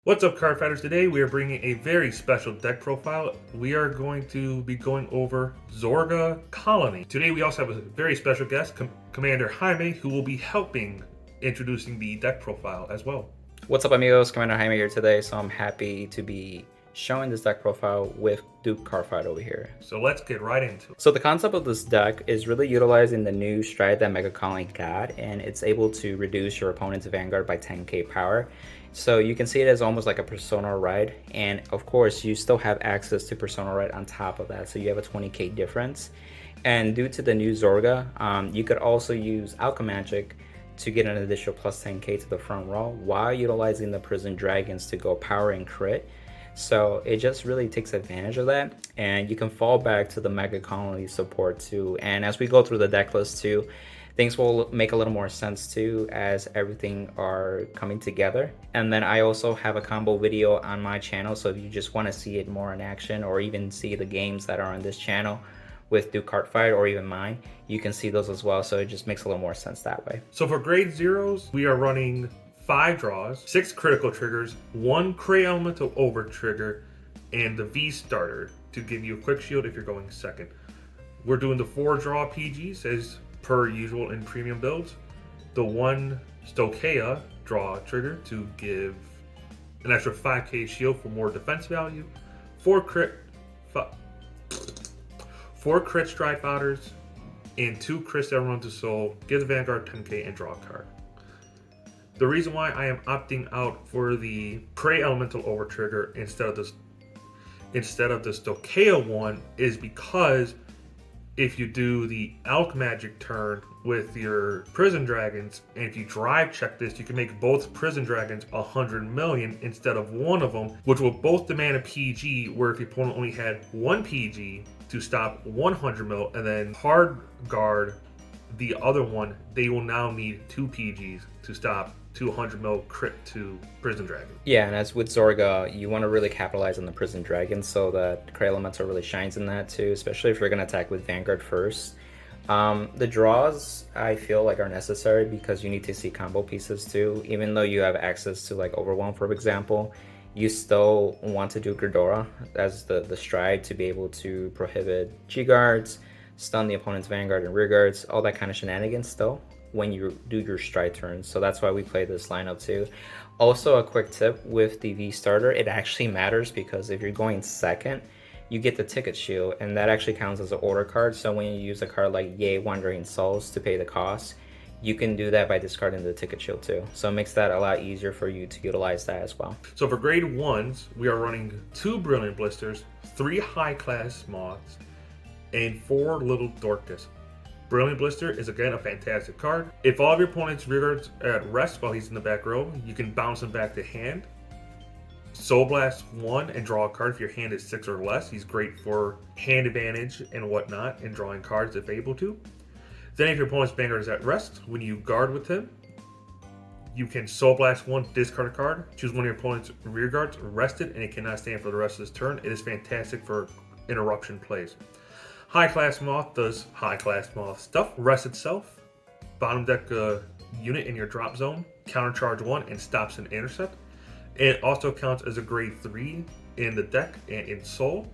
What's up, card fighters? Today we are bringing a very special deck profile. We are going to be going over Zorga Colony. Today we also have a very special guest, Commander Jaime, who will be helping introducing the deck profile as well. What's up, amigos? Commander Jaime here today, so I'm happy to be showing this deck profile with Duke Cardfight over here. So let's get right into it. So the concept of this deck is really utilizing the new stride that Megacolony got, and it's able to reduce your opponent's Vanguard by 10k power. So you can see it as almost like a Persona Ride, and of course you still have access to Persona Ride on top of that, so you have a 20k difference. And due to the new Zorga, you could also use Alchemagic to get an additional plus 10k to the front row while utilizing the Prison Dragons to go power and crit. So it just really takes advantage of that, and you can fall back to the Megacolony support too. And as we go through the deck list too, things will make a little more sense too as everything are coming together. And then I also have a combo video on my channel, so if you just want to see it more in action or even see the games that are on this channel with Duke Cardfight or even mine, you can see those as well, so it just makes a little more sense that way. So for grade zeros, we are running 5 draws, 6 critical triggers, 1 Cray Elemental over trigger, and the V starter to give you a quick shield if you're going second. We're doing the 4 draw PGs as per usual in premium builds. The 1 Stoicheia draw trigger to give an extra 5k shield for more defense value. 4 crit stride fodders, and 2 crits that run to soul, give the Vanguard 10k and draw a card. The reason why I am opting out for the Cray Elemental over trigger instead of the Stoicheia one is because if you do the Alchemagic turn with your Prison Dragons, and if you drive check this, you can make both Prison Dragons 100 million instead of one of them, which will both demand a PG, where if your opponent only had 1 PG to stop 100 mil and then hard guard the other one, they will now need 2 PGs to stop 200 mil crit to Prison Dragon. Yeah, and as with Zorga, you want to really capitalize on the Prison Dragon so that Cray Elemental really shines in that too, especially if you're going to attack with Vanguard first. The draws, I feel like, are necessary because you need to see combo pieces too. Even though you have access to like Overwhelm, for example, you still want to do Gridora as the stride to be able to prohibit G-guards, stun the opponent's Vanguard and rear guards, all that kind of shenanigans still when you do your stride turns. So that's why we play this lineup too. Also, a quick tip with the V starter, it actually matters because if you're going second, you get the ticket shield, and that actually counts as an order card. So when you use a card like Yay Wandering Souls to pay the cost, you can do that by discarding the ticket shield too. So it makes that a lot easier for you to utilize that as well. So for grade 1s, we are running 2 Brilliant Blisters, 3 high class moths, and 4 little Dorcas. Brilliant Blister is again a fantastic card. If all of your opponent's rearguards are at rest while he's in the back row, you can bounce him back to hand. Soul Blast 1 and draw a card if your hand is 6 or less. He's great for hand advantage and whatnot and drawing cards if able to. Then if your opponent's Vanguard is at rest, when you guard with him, you can Soul Blast 1, discard a card, choose one of your opponent's rearguards, rested, and it cannot stand for the rest of his turn. It is fantastic for interruption plays. High Class Moth does High Class Moth stuff. Rest itself, bottom deck unit in your drop zone, countercharge 1 and stops an intercept. It also counts as a grade 3 in the deck and in soul.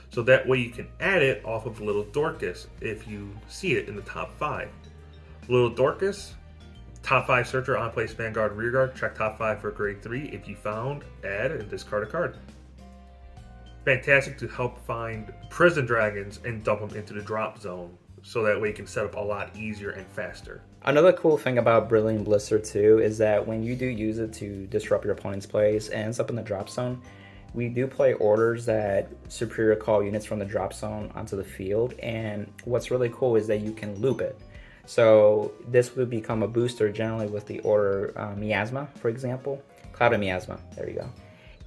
So that way you can add it off of Little Dorcas if you see it in the top 5. Little Dorcas, top 5 searcher, on place Vanguard, rearguard, check top 5 for grade 3. If you found, add and discard a card. Fantastic to help find Prison Dragons and dump them into the drop zone, so that way you can set up a lot easier and faster. Another cool thing about Brilliant Blister too is that when you do use it to disrupt your opponent's plays and ends up in the drop zone, we do play orders that superior call units from the drop zone onto the field, and what's really cool is that you can loop it. So this would become a booster generally with the order Miasma, for example. Cloud of Miasma, there you go.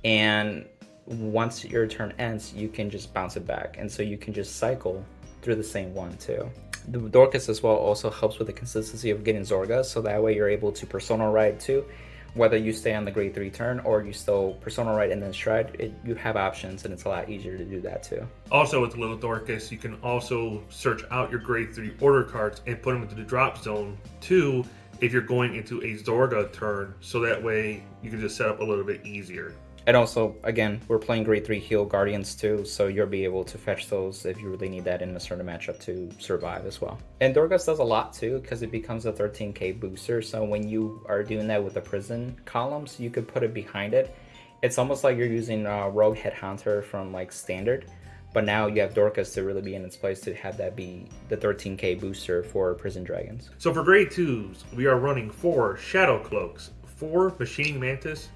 And once your turn ends, you can just bounce it back, and so you can just cycle through the same one too. The Dorcas as well also helps with the consistency of getting Zorga, so that way you're able to Persona Ride too. Whether you stay on the grade 3 turn or you still Persona Ride and then stride, you have options, and it's a lot easier to do that too. Also with Little Dorcas, you can also search out your grade 3 order cards and put them into the drop zone too, if you're going into a Zorga turn, so that way you can just set up a little bit easier. And also, again, we're playing grade 3 heal Guardians too, so you'll be able to fetch those if you really need that in a certain matchup to survive as well. And Dorcas does a lot too, because it becomes a 13k booster, so when you are doing that with the prison columns, you could put it behind it. It's almost like you're using Rogue Headhunter from like Standard, but now you have Dorcas to really be in its place to have that be the 13k booster for Prison Dragons. So for grade 2s, we are running 4 Shadow Cloaks, 4 Machining Mantis,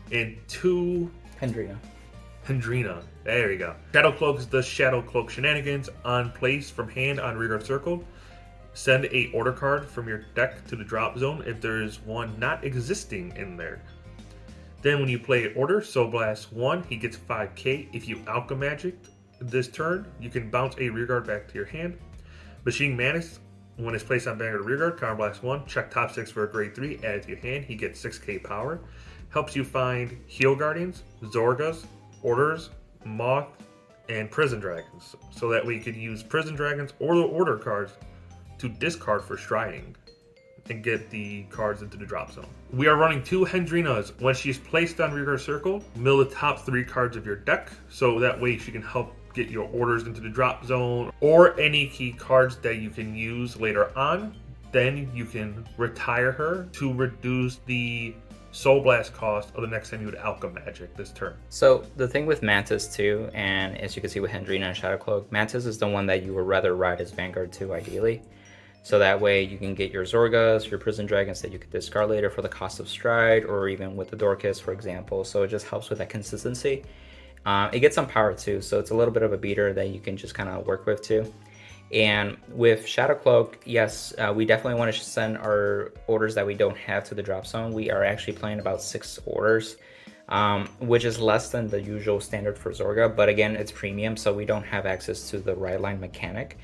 and 2 Hendrina. There we go. Shadow Cloak does Shadow Cloak shenanigans on place from hand on rearguard circle. Send a order card from your deck to the drop zone if there is one not existing in there. Then when you play order, Soul Blast 1, he gets 5k. If you Alchemagic this turn, you can bounce a rearguard back to your hand. Machining Mantis, when it's placed on Vanguard rearguard, Counterblast 1, check top 6 for a grade 3, add it to your hand, he gets 6k power. Helps you find Heal Guardians, Zorgas, Orders, Moth, and Prison Dragons. So that way you could use Prison Dragons or the Order cards to discard for Striding and get the cards into the drop zone. We are running 2 Hendrinas. When she's placed on rearguard circle, mill the top 3 cards of your deck, so that way she can help get your orders into the drop zone or any key cards that you can use later on. Then you can retire her to reduce the Soul Blast cost of the next time you would Alchemagic this turn. So the thing with Mantis too, and as you can see with Hendrina and Shadow Cloak, Mantis is the one that you would rather ride as Vanguard too, ideally. So that way you can get your Zorgas, your Prison Dragons that you could discard later for the cost of Stride, or even with the Dorcas, for example. So it just helps with that consistency. It gets some power too, so it's a little bit of a beater that you can just kind of work with too. And with Shadow Cloak, yes, we definitely want to send our orders that we don't have to the drop zone. We are actually playing about 6 orders, which is less than the usual standard for Zorga. But again, it's premium, so we don't have access to the right line mechanic,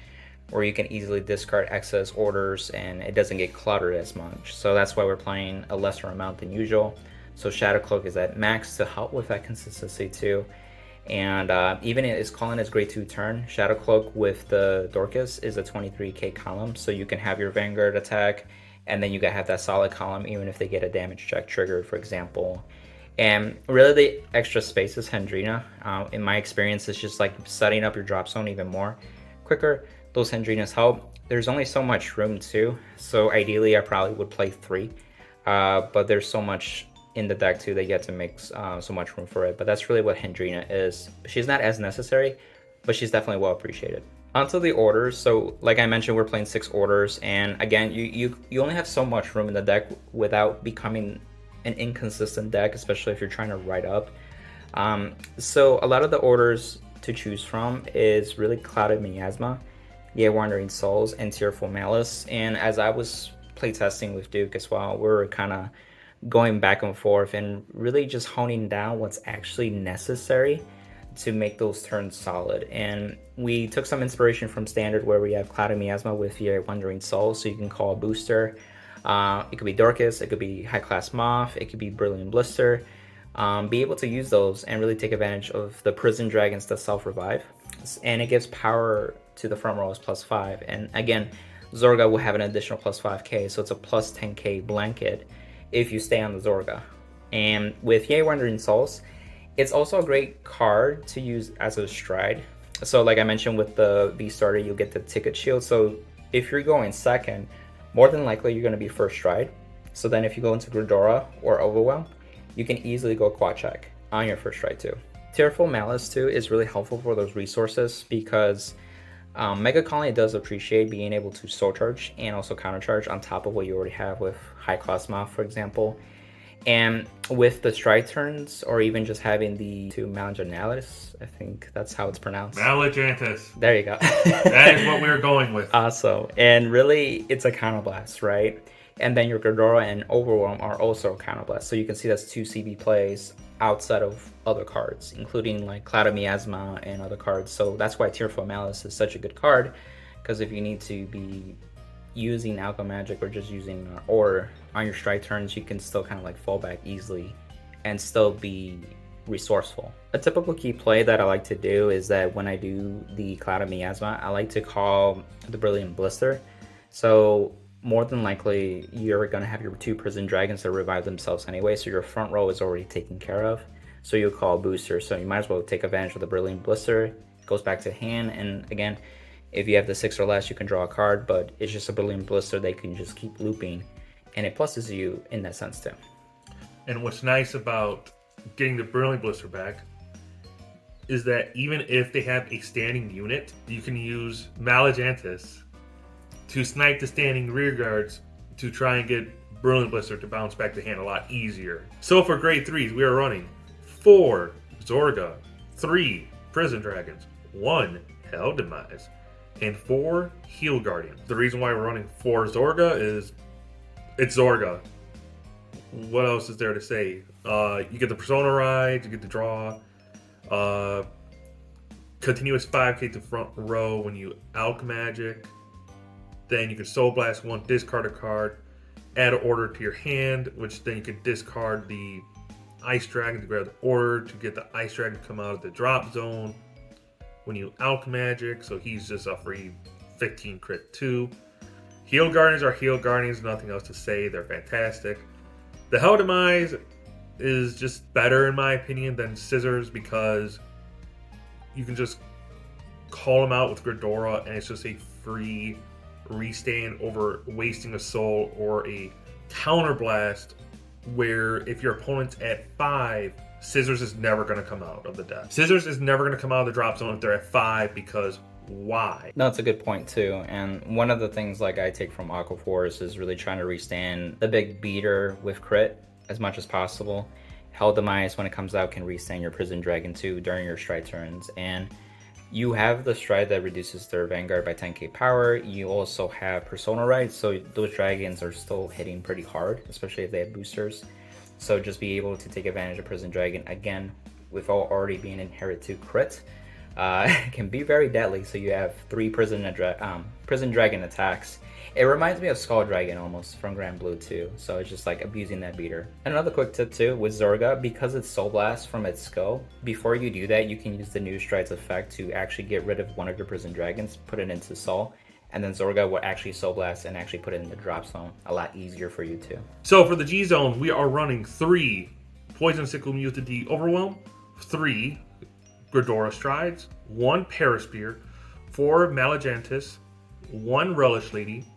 where you can easily discard excess orders and it doesn't get cluttered as much. So that's why we're playing a lesser amount than usual. So Shadow Cloak is at max to help with that consistency too. And even it's calling its grade 2 turn, Shadow Cloak with the Dorcas is a 23k column, so you can have your Vanguard attack, and then you can have that solid column even if they get a damage check triggered, for example. And really the extra space is Hendrina. In my experience, it's just like setting up your drop zone even more quicker. Those Hendrinas help. There's only so much room too, so ideally I probably would play 3, but there's so much in the deck too, they get to make so much room for it. But that's really what Hendrina is. She's not as necessary, but she's definitely well appreciated. Onto the orders. So like I mentioned, we're playing 6 orders, and again, you only have so much room in the deck without becoming an inconsistent deck, especially if you're trying to write up. So a lot of the orders to choose from is really Clouded Miasma, Yea Wandering Souls, and Tearful Malice. And as I was playtesting with Duke as well, we were kind of going back and forth and really just honing down what's actually necessary to make those turns solid. And we took some inspiration from Standard, where we have Clouded Miasma with your Wandering Soul, so you can call a booster. It could be Dorcas, it could be High Class Moth, it could be Brilliant Blister. Be able to use those and really take advantage of the Prison Dragons that self-revive. And it gives power to the front row as +5. And again, Zorga will have an additional +5k, so it's a +10k blanket if you stay on the Zorga. And with Yea Wandering Souls, it's also a great card to use as a Stride. So like I mentioned with the V-Starter, you'll get the Ticket Shield. So if you're going second, more than likely you're going to be first Stride. So then if you go into Gridora or Overwhelm, you can easily go quad check on your first Stride too. Tearful Malice too is really helpful for those resources, because Megacolony does appreciate being able to soul charge and also counter charge on top of what you already have with High Class Moth, for example. And with the Stride turns, or even just having the 2 Malignalis, I think that's how it's pronounced. Malignantis. There you go. That is what we were going with. Awesome. And really, it's a counterblast, right? And then your Gridora and Overwhelm are also counterblast. So you can see that's 2 CB plays outside of other cards, including like Clouded Miasma and other cards. So that's why Tearful Malice is such a good card, because if you need to be using Alchemagic or just using Order on your Stride turns, you can still kind of like fall back easily and still be resourceful. A typical key play that I like to do is that when I do the Clouded Miasma, I like to call the Brilliant Blister. So more than likely you're going to have your 2 prison dragons that revive themselves anyway, so your front row is already taken care of. So you'll call booster, so you might as well take advantage of the Brilliant Blister. It goes back to hand, and again, if you have the 6 or less, you can draw a card, but it's just a Brilliant Blister they can just keep looping, and it pluses you in that sense too. And what's nice about getting the Brilliant Blister back is that even if they have a standing unit, you can use Malajantis to snipe the standing rear guards to try and get Brilliant Blister to bounce back to hand a lot easier. So for grade 3s, we are running 4 Zorga, 3 Prison Dragons, 1 Hell Demise, and 4 Heal Guardian. The reason why we're running 4 Zorga is it's Zorga. What else is there to say? You get the Persona Ride, you get the draw, continuous 5k to front row when you Alch Magic. Then you can Soul Blast 1, discard a card, add an order to your hand, which then you can discard the Ice Dragon to grab the order to get the Ice Dragon to come out of the drop zone when you Alch Magic, so he's just a free 15 crit too. Heal Guardians are Heal Guardians, nothing else to say, they're fantastic. The Hell Demise is just better in my opinion than Scissors because you can just call them out with Gridora and it's just a free restand over wasting a soul or a counter blast where if your opponent's at 5, Scissors is never going to come out of the deck. Scissors is never going to come out of the drop zone if they're at 5 because why? No, it's a good point too. And one of the things like I take from Aqua Force is really trying to restand the big beater with crit as much as possible. Hell Demise, when it comes out, can restand your Prison Dragon too during your stride turns. And you have the stride that reduces their Vanguard by 10k power. You also have Persona Ride, so those dragons are still hitting pretty hard, especially if they have boosters. So just be able to take advantage of Prison Dragon again, without already being inherit to crit, can be very deadly. So you have 3 Prison Dragon attacks. It reminds me of Skull Dragon almost from Grand Blue too. So it's just like abusing that beater. And another quick tip too with Zorga, because it's Soul Blast from its skull, before you do that, you can use the New Strides effect to actually get rid of one of your Prison Dragons, put it into Soul, and then Zorga will actually Soul Blast and actually put it in the drop zone. A lot easier for you too. So for the G zone, we are running 3 Poison Sickle Mutiny Overwhelm, 3 Gridora Strides, 1 Paraspear, 4 Malajantis, 1 Relish Lady,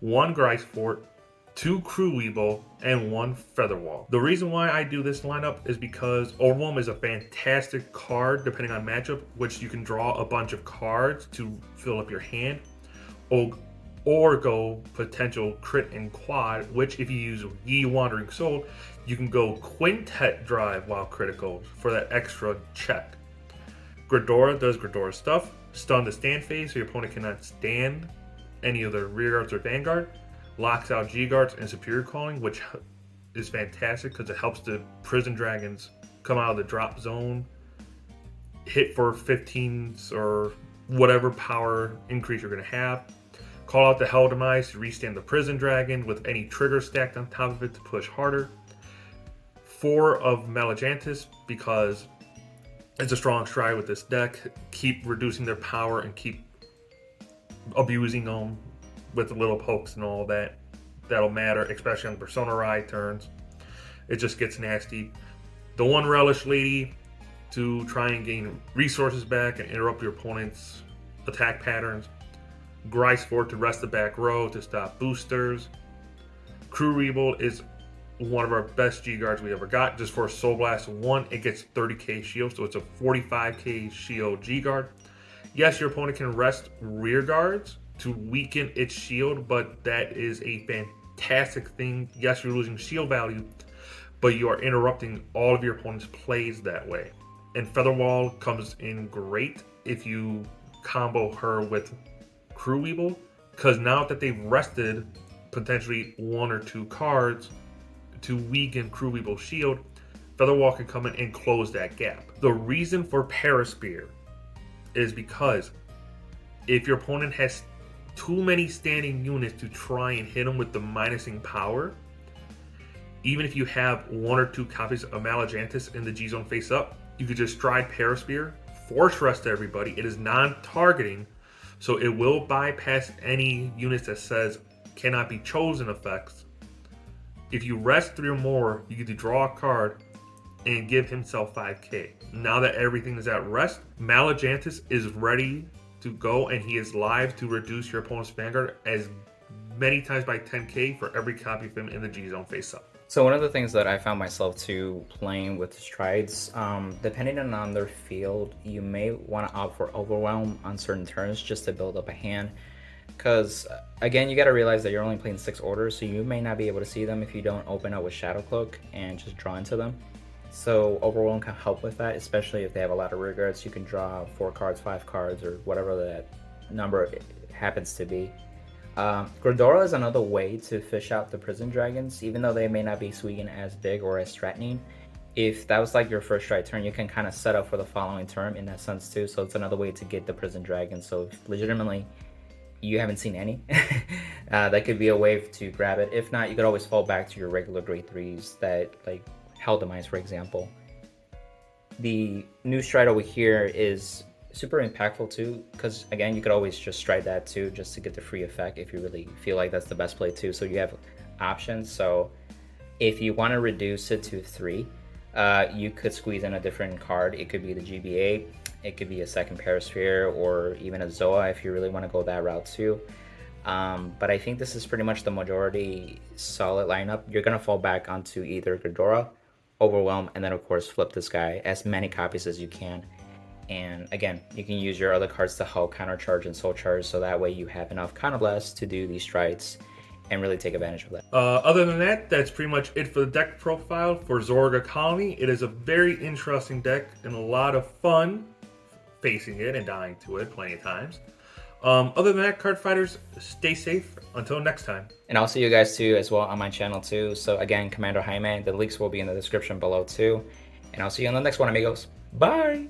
1 Grice Fort, 2 Crew Weeble, and 1 Featherwall. The reason why I do this lineup is because Overwhelm is a fantastic card depending on matchup, which you can draw a bunch of cards to fill up your hand, or go potential crit and quad, which if you use Yi Wandering Soul, you can go Quintet Drive while critical for that extra check. Gridora does Gridora stuff, stun the stand phase so your opponent cannot stand any of the rear guards or vanguard, locks out G guards and superior calling, which is fantastic because it helps the Prison Dragons come out of the drop zone, hit for 15s or whatever power increase you're going to have. Call out the Hell Demise to restand the Prison Dragon with any trigger stacked on top of it to push harder. 4 of Malajantis because it's a strong stride with this deck. Keep reducing their power and keep abusing them with the little pokes and all that. That'll matter, especially on the Persona Ride turns. It just gets nasty. The 1 Relish Lady to try and gain resources back and interrupt your opponent's attack patterns. Grice Fort to rest the back row to stop boosters. Crew Weeble is one of our best G guards we ever got. Just for Soul Blast 1, it gets 30k shield, so it's a 45k shield G guard. Yes, your opponent can rest rear guards to weaken its shield, but that is a fantastic thing. Yes, you're losing shield value, but you are interrupting all of your opponent's plays that way. And Featherwall comes in great if you combo her with Crew Weeble, because now that they've rested potentially 1 or 2 cards to weaken Crew Weeble's shield, Featherwall can come in and close that gap. The reason for Paraspear is because if your opponent has too many standing units to try and hit them with the minusing power, even if you have 1 or 2 copies of Malajantis in the G zone face up, you could just stride Paraspear, force rest everybody. It is non-targeting, so it will bypass any units that says cannot be chosen effects. If you rest 3 or more, you get to draw a card and give himself 5k. Now that everything is at rest, Malajantis is ready to go, and he is live to reduce your opponent's Vanguard as many times by 10k for every copy of him in the G-Zone face up. So one of the things that I found myself too playing with the strides, depending on their field, you may want to opt for Overwhelm on certain turns just to build up a hand. Because again, you got to realize that you're only playing 6 orders, so you may not be able to see them if you don't open up with Shadow Cloak and just draw into them. So Overwhelm can help with that, especially if they have a lot of rear guards. You can draw 4 cards, 5 cards, or whatever that number happens to be. Gridora is another way to fish out the prison dragons, even though they may not be swinging as big or as threatening. If that was like your first strike turn, you can kind of set up for the following turn in that sense too. So it's another way to get the prison dragons. So if legitimately you haven't seen any, that could be a way to grab it. If not, you could always fall back to your regular grade 3s that like Hell Demise, for example. The new stride over here is super impactful too, because again, you could always just stride that too, just to get the free effect if you really feel like that's the best play too. So you have options. So if you want to reduce it to 3, you could squeeze in a different card. It could be the GBA, it could be a second Parasphere, or even a Zoa if you really want to go that route too. But I think this is pretty much the majority solid lineup. You're gonna fall back onto either Ghidorah, Overwhelm, and then of course flip this guy as many copies as you can. And again, you can use your other cards to help countercharge and soul charge, so that way you have enough counterblast to do these strides and really take advantage of that. Other than that, that's pretty much it for the deck profile for Zorga Colony. It is a very interesting deck and a lot of fun facing it and dying to it plenty of times. Other than that, card fighters, stay safe until next time. And I'll see you guys too as well on my channel too. So again, Commander Jaime, the links will be in the description below too. And I'll see you on the next one, amigos. Bye!